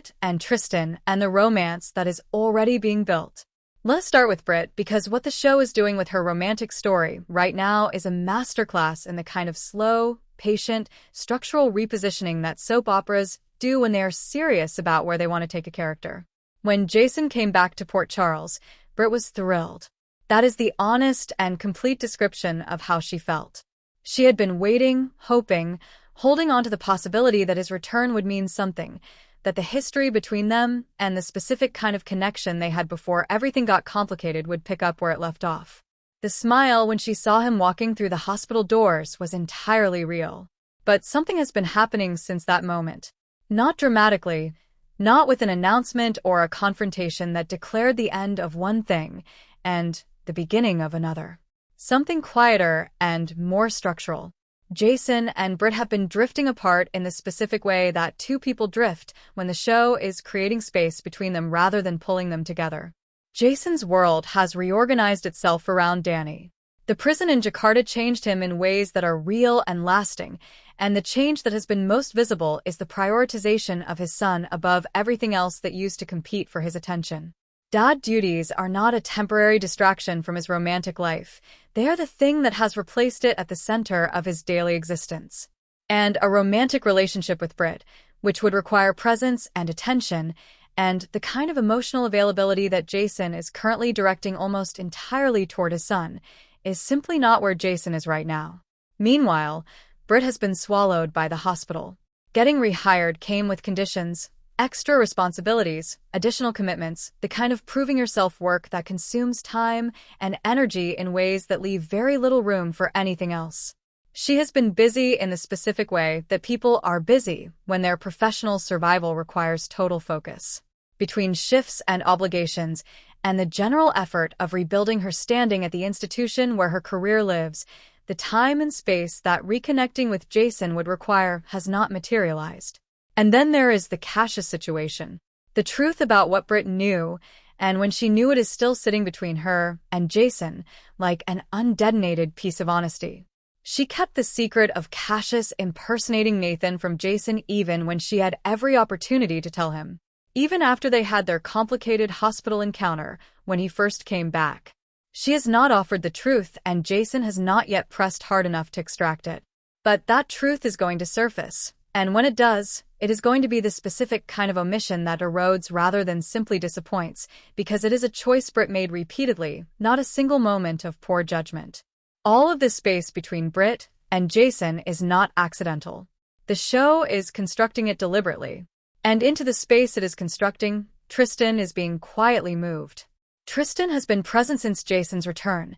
Britt and Tristan and the romance that is already being built. Let's start with Britt because what the show is doing with her romantic story right now is a masterclass in the kind of slow, patient, structural repositioning that soap operas do when they are serious about where they want to take a character. When Jason came back to Port Charles, Britt was thrilled. That is the honest and complete description of how she felt. She had been waiting, hoping, holding on to the possibility that his return would mean something, that the history between them and the specific kind of connection they had before everything got complicated would pick up where it left off. The smile when she saw him walking through the hospital doors was entirely real. But something has been happening since that moment. Not dramatically, not with an announcement or a confrontation that declared the end of one thing and the beginning of another. Something quieter and more structural. Jason and Britt have been drifting apart in the specific way that two people drift when the show is creating space between them rather than pulling them together. Jason's world has reorganized itself around Danny. The prison in Jakarta changed him in ways that are real and lasting, and the change that has been most visible is the prioritization of his son above everything else that used to compete for his attention. Dad duties are not a temporary distraction from his romantic life. They are the thing that has replaced it at the center of his daily existence. And a romantic relationship with Britt, which would require presence and attention, and the kind of emotional availability that Jason is currently directing almost entirely toward his son, is simply not where Jason is right now. Meanwhile, Britt has been swallowed by the hospital. Getting rehired came with conditions, extra responsibilities, additional commitments, the kind of proving yourself work that consumes time and energy in ways that leave very little room for anything else. She has been busy in the specific way that people are busy when their professional survival requires total focus. Between shifts and obligations and the general effort of rebuilding her standing at the institution where her career lives, the time and space that reconnecting with Jason would require has not materialized. And then there is the Cassius situation. The truth about what Britt knew, and when she knew it is still sitting between her and Jason, like an undetonated piece of honesty. She kept the secret of Cassius impersonating Nathan from Jason even when she had every opportunity to tell him. Even after they had their complicated hospital encounter when he first came back. She has not offered the truth and Jason has not yet pressed hard enough to extract it. But that truth is going to surface. And when it does, it is going to be the specific kind of omission that erodes rather than simply disappoints, because it is a choice Britt made repeatedly, not a single moment of poor judgment. All of this space between Britt and Jason is not accidental. The show is constructing it deliberately. And into the space it is constructing, Tristan is being quietly moved. Tristan has been present since Jason's return.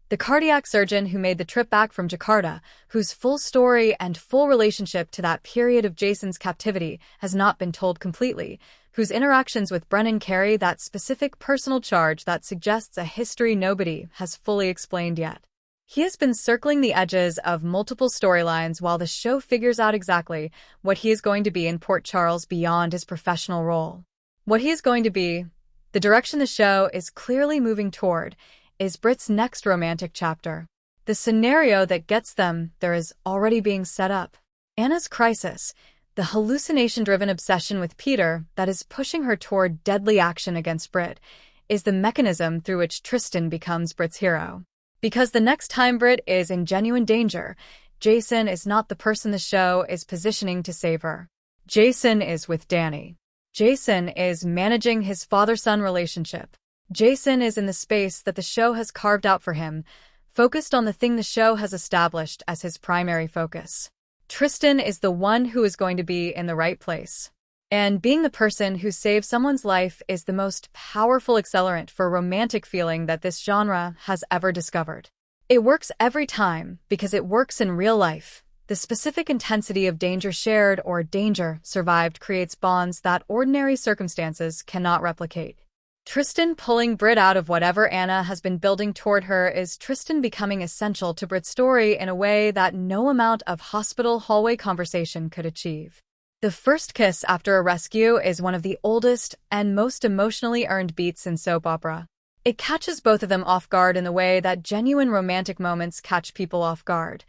The cardiac surgeon who made the trip back from Jakarta, whose full story and full relationship to that period of Jason's captivity has not been told completely, whose interactions with Brennan carry that specific personal charge that suggests a history nobody has fully explained yet. He has been circling the edges of multiple storylines while the show figures out exactly what he is going to be in Port Charles beyond his professional role. What he is going to be, the direction the show is clearly moving toward, is Britt's next romantic chapter. The scenario that gets them there is already being set up. Anna's crisis, the hallucination-driven obsession with Peter that is pushing her toward deadly action against Britt, is the mechanism through which Tristan becomes Britt's hero. Because the next time Britt is in genuine danger, Jason is not the person the show is positioning to save her. Jason is with Danny. Jason is managing his father-son relationship. Jason is in the space that the show has carved out for him, focused on the thing the show has established as his primary focus. Tristan is the one who is going to be in the right place. And being the person who saves someone's life is the most powerful accelerant for romantic feeling that this genre has ever discovered. It works every time because it works in real life. The specific intensity of danger shared or danger survived creates bonds that ordinary circumstances cannot replicate. Tristan pulling Britt out of whatever Anna has been building toward her is Tristan becoming essential to Britt's story in a way that no amount of hospital hallway conversation could achieve. The first kiss after a rescue is one of the oldest and most emotionally earned beats in soap opera. It catches both of them off guard in the way that genuine romantic moments catch people off guard.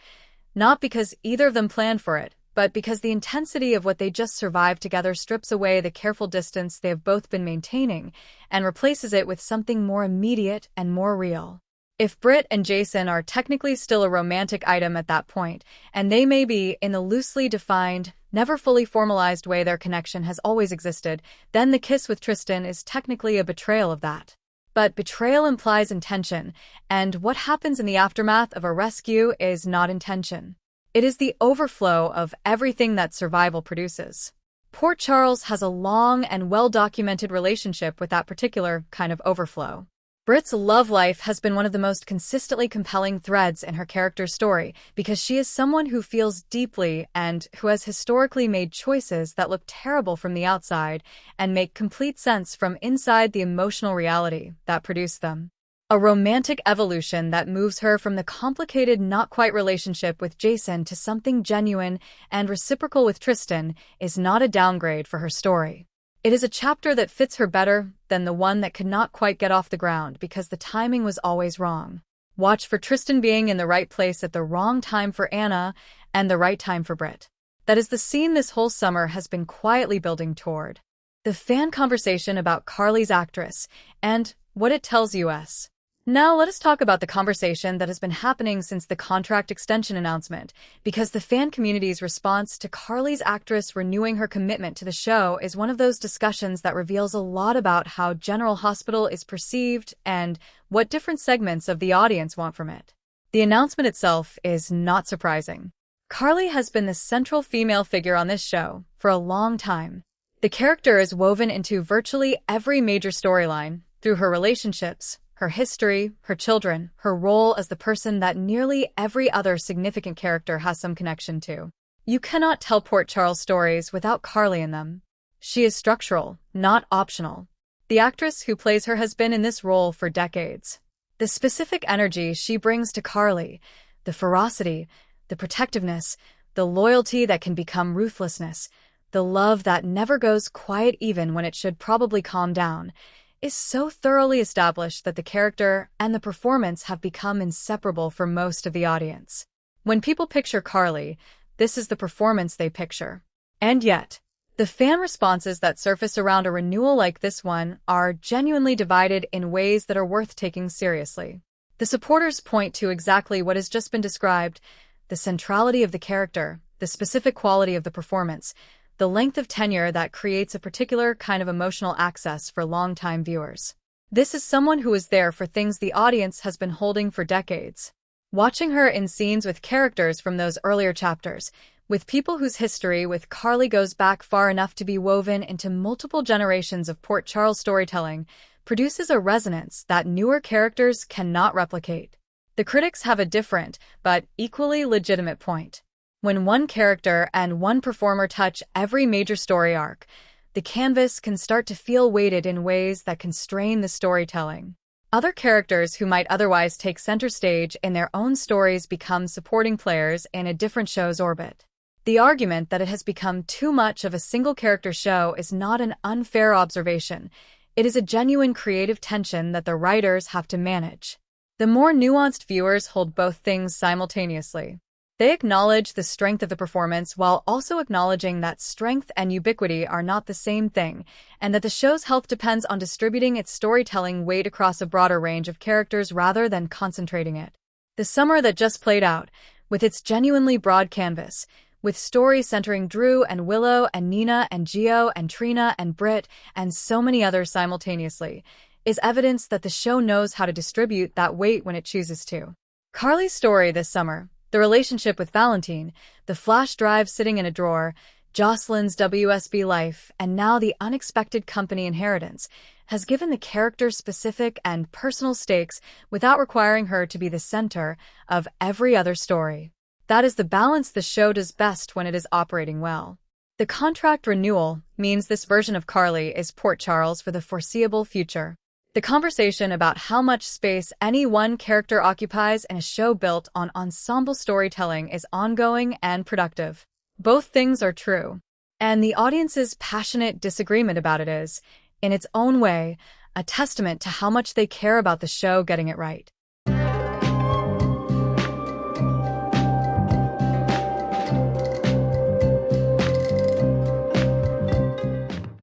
Not because either of them planned for it, but because the intensity of what they just survived together strips away the careful distance they have both been maintaining and replaces it with something more immediate and more real. If Britt and Jason are technically still a romantic item at that point, and they may be in the loosely defined, never fully formalized way their connection has always existed, then the kiss with Tristan is technically a betrayal of that. But betrayal implies intention, and what happens in the aftermath of a rescue is not intention. It is the overflow of everything that survival produces. Port Charles has a long and well-documented relationship with that particular kind of overflow. Britt's love life has been one of the most consistently compelling threads in her character's story because she is someone who feels deeply and who has historically made choices that look terrible from the outside and make complete sense from inside the emotional reality that produced them. A romantic evolution that moves her from the complicated, not-quite relationship with Jason to something genuine and reciprocal with Tristan is not a downgrade for her story. It is a chapter that fits her better than the one that could not quite get off the ground because the timing was always wrong. Watch for Tristan being in the right place at the wrong time for Anna and the right time for Britt. That is the scene this whole summer has been quietly building toward. The fan conversation about Carly's actress and what it tells us. Now let us talk about the conversation that has been happening since the contract extension announcement, because the fan community's response to Carly's actress renewing her commitment to the show is one of those discussions that reveals a lot about how General Hospital is perceived and what different segments of the audience want from it. The announcement itself is not surprising. Carly has been the central female figure on this show for a long time. The character is woven into virtually every major storyline through her relationships, her history, her children, her role as the person that nearly every other significant character has some connection to. You cannot tell Port Charles stories without Carly in them. She is structural, not optional. The actress who plays her has been in this role for decades. The specific energy she brings to Carly, the ferocity, the protectiveness, the loyalty that can become ruthlessness, the love that never goes quiet even when it should probably calm down, is so thoroughly established that the character and the performance have become inseparable for most of the audience. When people picture Carly, this is the performance they picture. And yet, the fan responses that surface around a renewal like this one are genuinely divided in ways that are worth taking seriously. The supporters point to exactly what has just been described: the centrality of the character, the specific quality of the performance, the length of tenure that creates a particular kind of emotional access for longtime viewers. This is someone who is there for things the audience has been holding for decades. Watching her in scenes with characters from those earlier chapters, with people whose history with Carly goes back far enough to be woven into multiple generations of Port Charles storytelling, produces a resonance that newer characters cannot replicate. The critics have a different, but equally legitimate point. When one character and one performer touch every major story arc, the canvas can start to feel weighted in ways that constrain the storytelling. Other characters who might otherwise take center stage in their own stories become supporting players in a different show's orbit. The argument that it has become too much of a single-character show is not an unfair observation. It is a genuine creative tension that the writers have to manage. The more nuanced viewers hold both things simultaneously. They acknowledge the strength of the performance while also acknowledging that strength and ubiquity are not the same thing, and that the show's health depends on distributing its storytelling weight across a broader range of characters rather than concentrating it. The summer that just played out, with its genuinely broad canvas, with stories centering Drew and Willow and Nina and Gio and Trina and Britt and so many others simultaneously, is evidence that the show knows how to distribute that weight when it chooses to. Carly's story this summer, the relationship with Valentine, the flash drive sitting in a drawer, Jocelyn's WSB life, and now the unexpected company inheritance, has given the character specific and personal stakes without requiring her to be the center of every other story. That is the balance the show does best when it is operating well. The contract renewal means this version of Carly is Port Charles for the foreseeable future. The conversation about how much space any one character occupies in a show built on ensemble storytelling is ongoing and productive. Both things are true. And the audience's passionate disagreement about it is, in its own way, a testament to how much they care about the show getting it right.